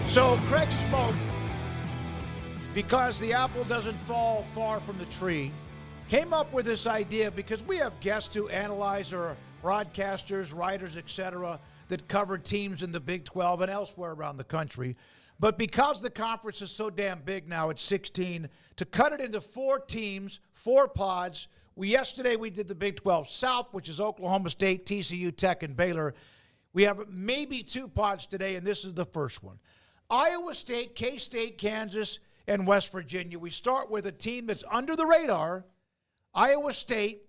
So Craig Smoak, because the apple doesn't fall far from the tree, came up with this idea because we have guests who analyze, or broadcasters, writers, etc., that cover teams in the Big 12 and elsewhere around the country. But because the conference is so damn big now, it's 16, to cut it into 4 teams, 4 pods. Yesterday we did the Big 12 South, which is Oklahoma State, TCU, Tech, and Baylor. We have maybe 2 pods today, and this is the first one. Iowa State, K-State, Kansas, and West Virginia. We start with a team that's under the radar. Iowa State,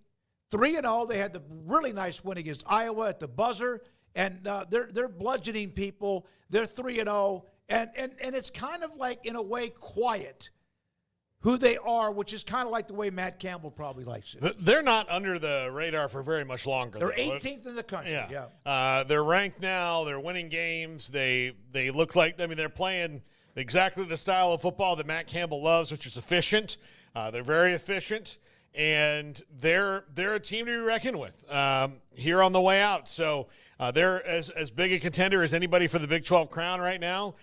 3-0. They had the really nice win against Iowa at the buzzer, and they're bludgeoning people. They're 3-0, and it's kind of like, in a way, quiet who they are, which is kind of like the way Matt Campbell probably likes it. They're not under the radar for very much longer. They're 18th in the country. Yeah. They're ranked now. They're winning games. They look like, they're playing exactly the style of football that Matt Campbell loves, which is efficient. They're very efficient, and they're a team to be reckoned with here on the way out. So they're as big a contender as anybody for the Big 12 crown right now.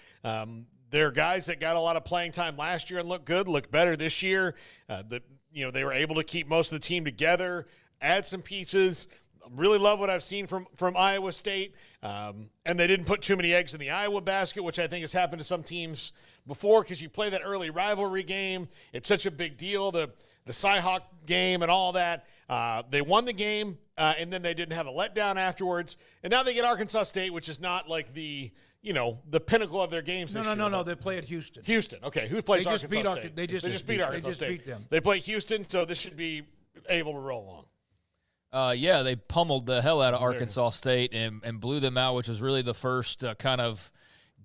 They're guys that got a lot of playing time last year and looked better this year. They were able to keep most of the team together, add some pieces. Really love what I've seen from Iowa State. And they didn't put too many eggs in the Iowa basket, which I think has happened to some teams before, because you play that early rivalry game. It's such a big deal, the Cyhawk game and all that. They won the game, and then they didn't have a letdown afterwards. And now they get Arkansas State, which is not like the pinnacle of their games this year. No. They play at Houston. Houston. Okay. Who plays Arkansas State? They just beat Arkansas State. Beat them. They play Houston, so this should be able to roll along. They pummeled the hell out of Arkansas State and blew them out, which was really the first kind of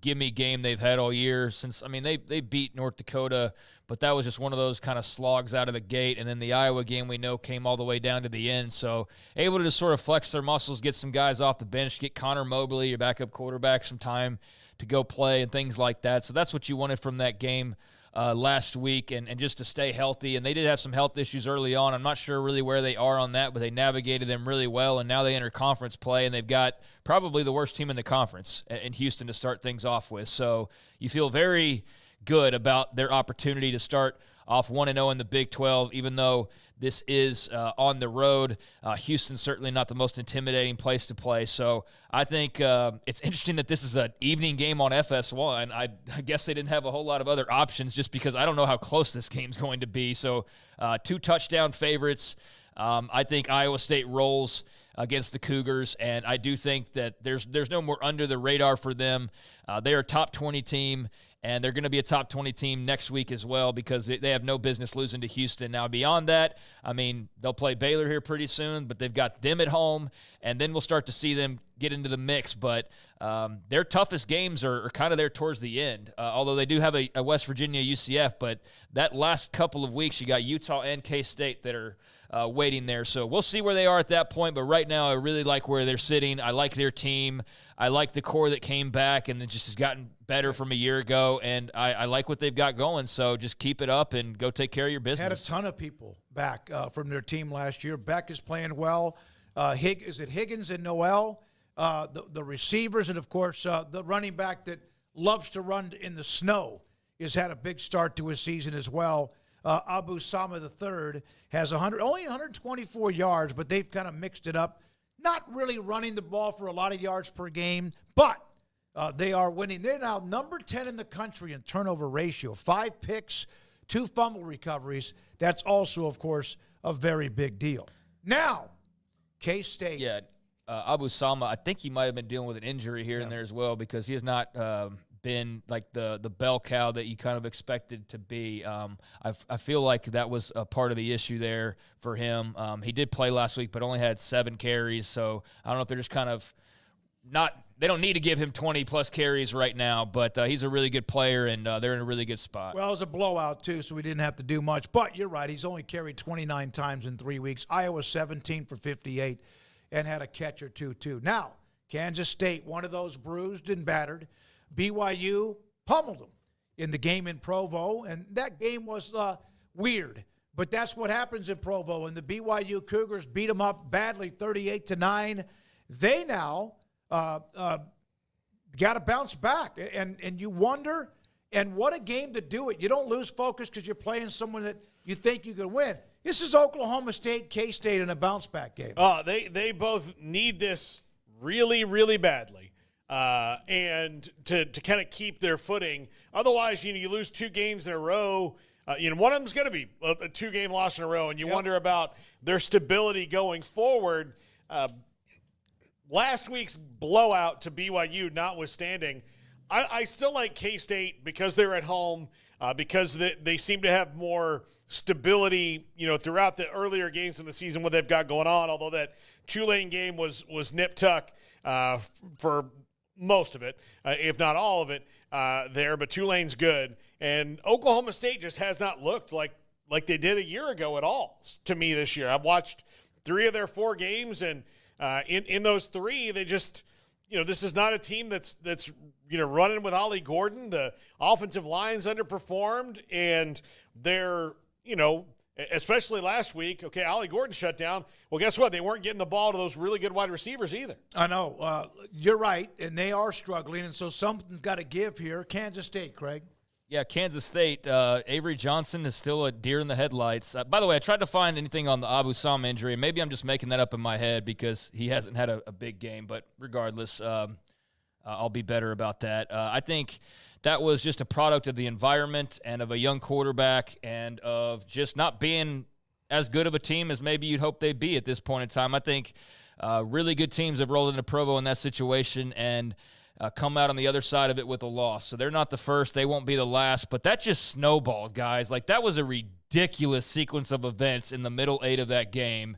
gimme game they've had all year since. They beat North Dakota, but that was just one of those kind of slogs out of the gate. And then the Iowa game, we know, came all the way down to the end. So able to just sort of flex their muscles, get some guys off the bench, get Connor Mobley, your backup quarterback, some time to go play and things like that. So that's what you wanted from that game last week, and just to stay healthy. And they did have some health issues early on. I'm not sure really where they are on that, but they navigated them really well, and now they enter conference play, and they've got probably the worst team in the conference in Houston to start things off with. So you feel very good about their opportunity to start off 1-0 in the Big 12, even though this is on the road. Houston's certainly not the most intimidating place to play. So I think it's interesting that this is an evening game on FS1. I guess they didn't have a whole lot of other options, just because I don't know how close this game's going to be. So 2 touchdown favorites. I think Iowa State rolls against the Cougars, and I do think that there's no more under the radar for them. They're a top 20 team, and they're going to be a top 20 team next week as well, because they have no business losing to Houston. Now, beyond that, they'll play Baylor here pretty soon, but they've got them at home, and then we'll start to see them get into the mix. But their toughest games are kind of there towards the end, although they do have a West Virginia UCF. But that last couple of weeks, you got Utah and K-State that are waiting there. So we'll see where they are at that point. But right now, I really like where they're sitting. I like their team. I like the core that came back and it just has gotten better from a year ago. And I like what they've got going. So just keep it up and go take care of your business. Had a ton of people back from their team last year. Beck is playing well. Is it Higgins and Noel? The receivers, and, of course, the running back that loves to run in the snow has had a big start to his season as well. Abu Sama III has only 124 yards, but they've kind of mixed it up. Not really running the ball for a lot of yards per game, but they are winning. They're now number 10 in the country in turnover ratio. 5 picks, 2 fumble recoveries. That's also, of course, a very big deal. Now, K-State. Yeah, Abu Sama, I think he might have been dealing with an injury here and there as well, because he has not been like the bell cow that you kind of expected to be. I feel like that was a part of the issue there for him. He did play last week, but only had 7 carries. So I don't know if they're just kind of they don't need to give him 20-plus carries right now, but he's a really good player, and they're in a really good spot. Well, it was a blowout, too, so we didn't have to do much. But you're right. He's only carried 29 times in 3 weeks. Iowa 17 for 58 and had a catch or two, too. Now, Kansas State, one of those bruised and battered. BYU pummeled them in the game in Provo, and that game was weird. But that's what happens in Provo, and the BYU Cougars beat them up badly, 38-9. They now got to bounce back. And you wonder, and what a game to do it. You don't lose focus because you're playing someone that you think you could win. This is Oklahoma State, K-State in a bounce-back game. They both need this really, really badly. And to kind of keep their footing. Otherwise, you lose 2 games in a row. One of them's going to be a 2-game loss in a row, and you wonder about their stability going forward. Last week's blowout to BYU notwithstanding, I still like K-State because they're at home, because they seem to have more stability, throughout the earlier games in the season, what they've got going on, although that Tulane game was nip-tuck for most of it, if not all of it, there. But Tulane's good. And Oklahoma State just has not looked like they did a year ago at all to me this year. I've watched 3 of their 4 games, and in those 3, they just this is not a team that's running with Ollie Gordon. The offensive line's underperformed, and they're especially last week. Okay, Ollie Gordon shut down. Well, guess what? They weren't getting the ball to those really good wide receivers either. I know. You're right, and they are struggling, and so something's got to give here. Kansas State, Craig. Yeah, Kansas State. Avery Johnson is still a deer in the headlights. By the way, I tried to find anything on the Abu Sam injury. Maybe I'm just making that up in my head because he hasn't had a big game. But regardless, I'll be better about that. I think that was just a product of the environment and of a young quarterback and of just not being as good of a team as maybe you'd hope they'd be at this point in time. I think really good teams have rolled into Provo in that situation and come out on the other side of it with a loss. So they're not the first. They won't be the last. But that just snowballed, guys. Like, that was a ridiculous sequence of events in the middle 8 of that game.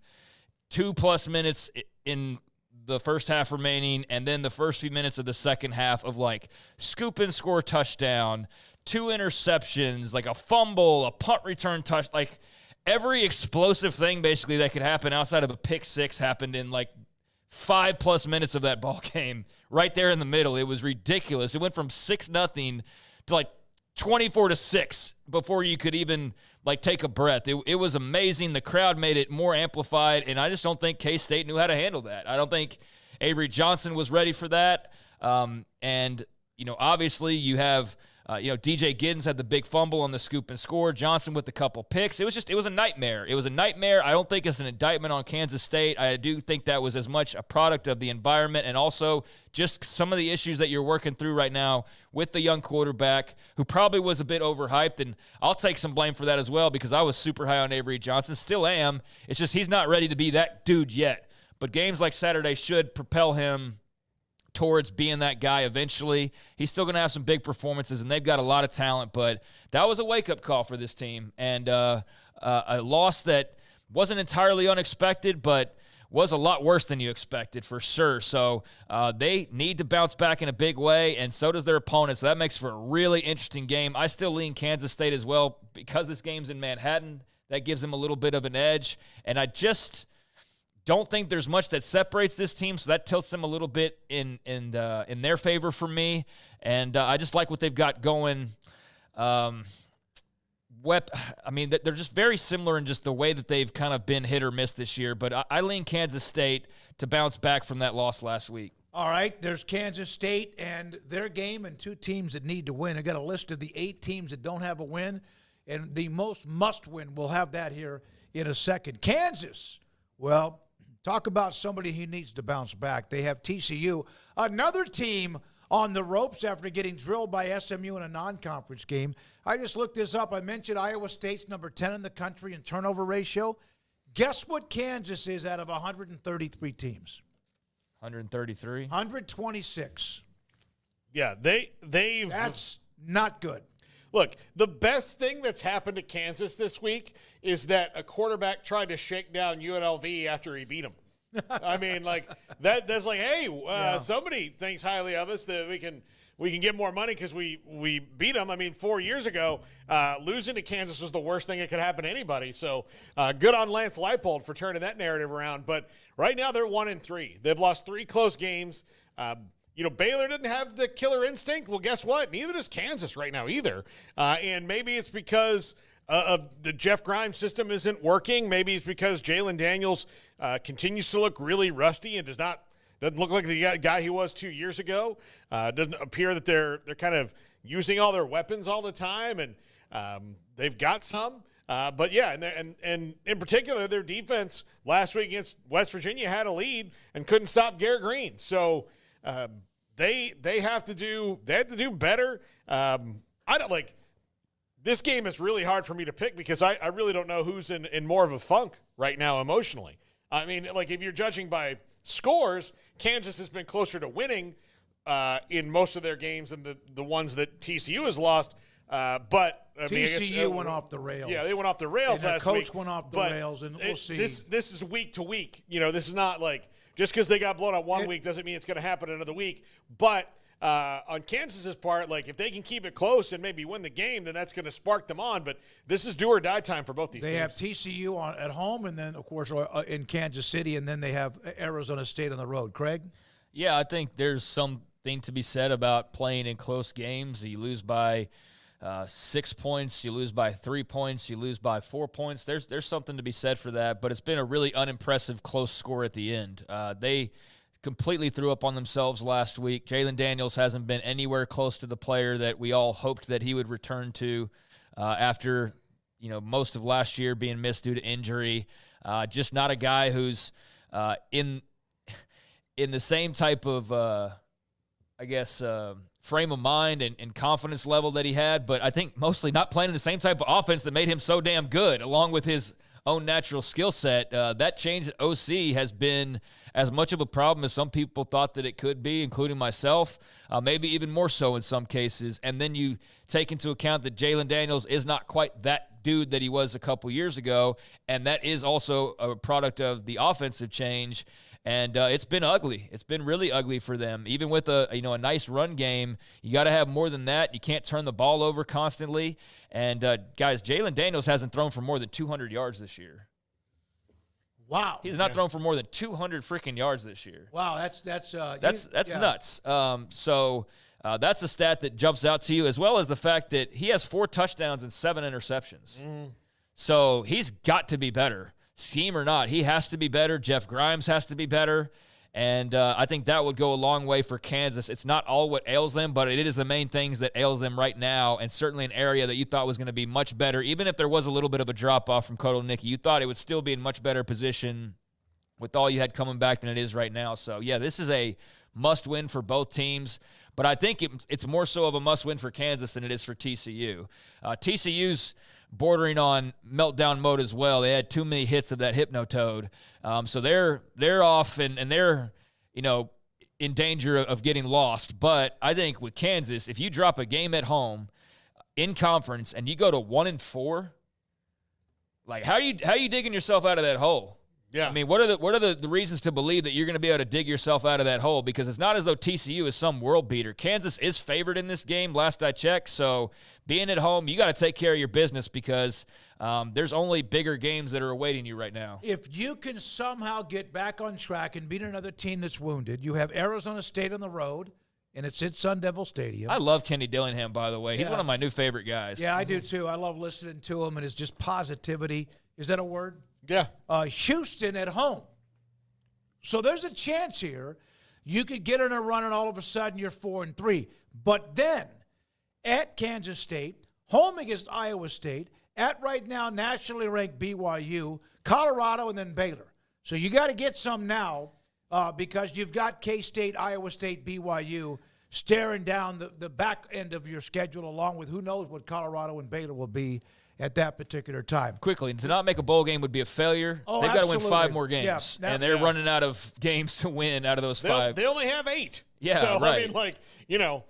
2+ minutes in the first half remaining, and then the first few minutes of the second half of, like, scoop and score touchdown, 2 interceptions, like a fumble, a punt return touch. Like, every explosive thing basically that could happen outside of a pick 6 happened in, like, 5+ minutes of that ball game right there in the middle. It was ridiculous. It went from 6-0 to like 24-6 before you could even like take a breath. It was amazing. The crowd made it more amplified, and I just don't think K-State knew how to handle that. I don't think Avery Johnson was ready for that. And obviously you have DJ Giddens had the big fumble on the scoop and score. Johnson with a couple picks. It was a nightmare. It was a nightmare. I don't think it's an indictment on Kansas State. I do think that was as much a product of the environment and also just some of the issues that you're working through right now with the young quarterback who probably was a bit overhyped. And I'll take some blame for that as well because I was super high on Avery Johnson. Still am. It's just he's not ready to be that dude yet. But games like Saturday should propel him towards being that guy eventually. He's still going to have some big performances, and they've got a lot of talent, but that was a wake-up call for this team, and a loss that wasn't entirely unexpected, but was a lot worse than you expected for sure. So they need to bounce back in a big way, and so does their opponent, so that makes for a really interesting game. I still lean Kansas State as well because this game's in Manhattan. That gives them a little bit of an edge, and I just don't think there's much that separates this team, so that tilts them a little bit in their favor for me. And I just like what they've got going. They're just very similar in just the way that they've kind of been hit or miss this year. But I lean Kansas State to bounce back from that loss last week. All right, there's Kansas State and their game and 2 teams that need to win. I got a list of the 8 teams that don't have a win, and the most must-win. We'll have that here in a second. Kansas, well, talk about somebody who needs to bounce back. They have TCU, another team on the ropes after getting drilled by SMU in a non-conference game. I just looked this up. I mentioned Iowa State's number 10 in the country in turnover ratio. Guess what Kansas is out of 133 teams? 133? 126. Yeah, they've... That's not good. Look, the best thing that's happened to Kansas this week is that a quarterback tried to shake down UNLV after he beat them. I mean, like that's like, hey, somebody thinks highly of us that we can get more money because we beat them. I mean, 4 years ago, losing to Kansas was the worst thing that could happen to anybody. So good on Lance Leipold for turning that narrative around. But right now they're 1-3. They've lost 3 close games. Baylor didn't have the killer instinct. Well, guess what? Neither does Kansas right now either. And maybe it's because of the Jeff Grimes system isn't working. Maybe it's because Jalen Daniels continues to look really rusty and does Doesn't look like the guy he was 2 years ago. Doesn't appear that they're kind of using all their weapons all the time, and they've got some. But yeah, and in particular, their defense last week against West Virginia had a lead and couldn't stop Garrett Green. So they have to do better. I don't like this game is really hard for me to pick because I really don't know who's in more of a funk right now emotionally. I mean, like if you're judging by scores, Kansas has been closer to winning in most of their games than the ones that TCU has lost. But I mean, TCU went off the rails. Yeah, they went off the rails last week. Coach went off the rails, and we'll see. This is week to week. You know, this is not like just because they got blown out one week doesn't mean it's going to happen another week. But on Kansas's part, like if they can keep it close and maybe win the game, then that's going to spark them on. But this is do or die time for both these teams. They have TCU at home, and then of course in Kansas City, and then they have Arizona State on the road. Craig? Yeah, I think there's something to be said about playing in close games. You lose by 6 points, you lose by 3 points, you lose by 4 points. There's something to be said for that, but it's been a really unimpressive close score at the end. They completely threw up on themselves last week. Jalen Daniels hasn't been anywhere close to the player that we all hoped that he would return to after most of last year being missed due to injury. Just not a guy who's in the same type of frame of mind and confidence level that he had, but I think mostly not playing in the same type of offense that made him so damn good, along with his own natural skill set. That change at OC has been as much of a problem as some people thought that it could be, including myself, maybe even more so in some cases. And then you take into account that Jalen Daniels is not quite that dude that he was a couple years ago, and that is also a product of the offensive change. And it's been ugly. It's been really ugly for them. Even with a nice run game, you got to have more than that. You can't turn the ball over constantly. And guys, Jalen Daniels hasn't thrown for more than 200 yards this year. Wow, he's not thrown for more than 200 freaking yards this year. Wow, that's nuts. So that's a stat that jumps out to you, as well as the fact that he has 4 touchdowns and 7 interceptions. So he's got to be better. Scheme or not, he has to be better. Jeff Grimes has to be better. And I think that would go a long way for Kansas. It's not all what ails them, but it is the main things that ails them right now, and certainly an area that you thought was going to be much better. Even if there was a little bit of a drop-off from Kotelnicki, you thought it would still be in much better position with all you had coming back than it is right now. So, yeah, this is a must-win for both teams. But I think it's more so of a must-win for Kansas than it is for TCU. TCU's bordering on meltdown mode as well. They had too many hits of that Hypnotoad. So they're off and they're, in danger of getting lost. But I think with Kansas, if you drop a game at home in conference and you go to 1-4, like how are you digging yourself out of that hole? Yeah. I mean, what are the reasons to believe that you're going to be able to dig yourself out of that hole? Because it's not as though TCU is some world beater. Kansas is favored in this game, last I checked. So being at home, you got to take care of your business because there's only bigger games that are awaiting you right now. If you can somehow get back on track and beat another team that's wounded, you have Arizona State on the road, and it's at Sun Devil Stadium. I love Kenny Dillingham, by the way. He's one of my new favorite guys. Yeah, I do too. I love listening to him, and it's just positivity. Is that a word? Yeah. Houston at home. So there's a chance here you could get in a run and all of a sudden you're 4-3. But then at Kansas State, home against Iowa State, at right now nationally ranked BYU, Colorado, and then Baylor. So you got to get some now because you've got K-State, Iowa State, BYU staring down the back end of your schedule, along with who knows what Colorado and Baylor will be at that particular time. Quickly, to not make a bowl game would be a failure. Oh, they've got to win 5 more Yeah, games, and they're running out of games to win out of those 5. They only have 8. Yeah, so, right. I mean,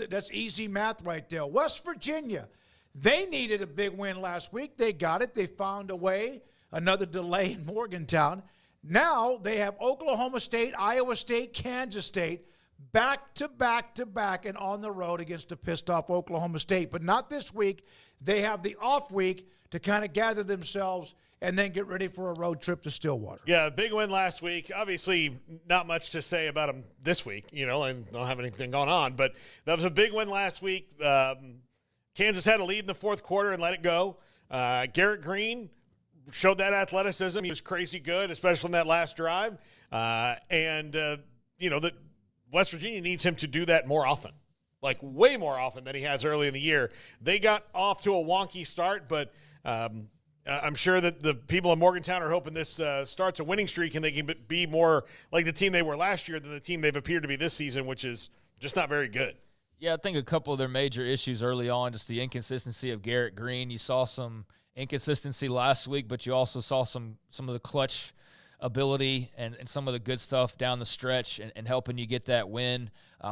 That's easy math right there. West Virginia, they needed a big win last week. They got it. They found a way. Another delay in Morgantown. Now they have Oklahoma State, Iowa State, Kansas State, back to back and on the road against a pissed-off Oklahoma State. But not this week. They have the off week to kind of gather themselves and then get ready for a road trip to Stillwater. Yeah, big win last week. Obviously, not much to say about them this week, and don't have anything going on. But that was a big win last week. Kansas had a lead in the fourth quarter and let it go. Garrett Green showed that athleticism. He was crazy good, especially in that last drive. That West Virginia needs him to do that more often, like way more often than he has early in the year. They got off to a wonky start, but I'm sure that the people in Morgantown are hoping this starts a winning streak and they can be more like the team they were last year than the team they've appeared to be this season, which is just not very good. Yeah, I think a couple of their major issues early on, just the inconsistency of Garrett Green. You saw some inconsistency last week, but you also saw some of the clutch ability and some of the good stuff down the stretch and helping you get that win.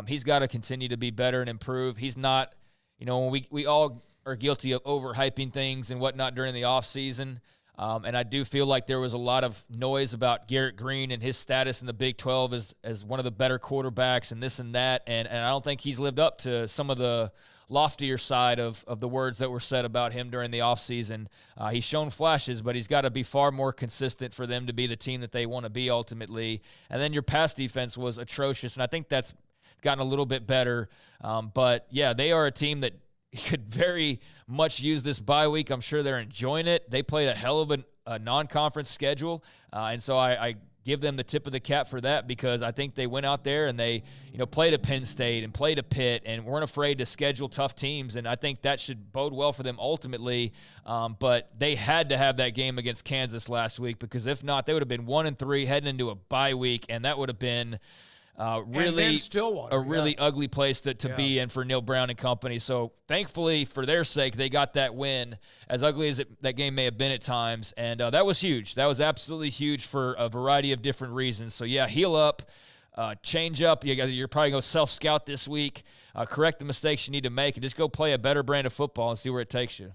He's got to continue to be better and improve. He's not, when we all are guilty of overhyping things and whatnot during the offseason. And I do feel like there was a lot of noise about Garrett Green and his status in the Big 12 as one of the better quarterbacks and this and that. And I don't think he's lived up to some of the loftier side of the words that were said about him during the offseason. He's shown flashes, but he's got to be far more consistent for them to be the team that they want to be ultimately. And then your pass defense was atrocious, and I think that's gotten a little bit better. But, yeah, they are a team that could very much use this bye week. I'm sure they're enjoying it. They played a hell of a non-conference schedule, and so I give them the tip of the cap for that because I think they went out there and they played at Penn State and played at Pitt and weren't afraid to schedule tough teams, and I think that should bode well for them ultimately. But they had to have that game against Kansas last week because if not, they would have been 1-3 heading into a bye week, and that would have been really ugly place to be in for Neil Brown and company. So thankfully for their sake, they got that win, as ugly as that game may have been at times. And that was huge. That was absolutely huge for a variety of different reasons. So yeah, heal up, change up. You're probably going to self-scout this week, correct the mistakes you need to make, and just go play a better brand of football and see where it takes you.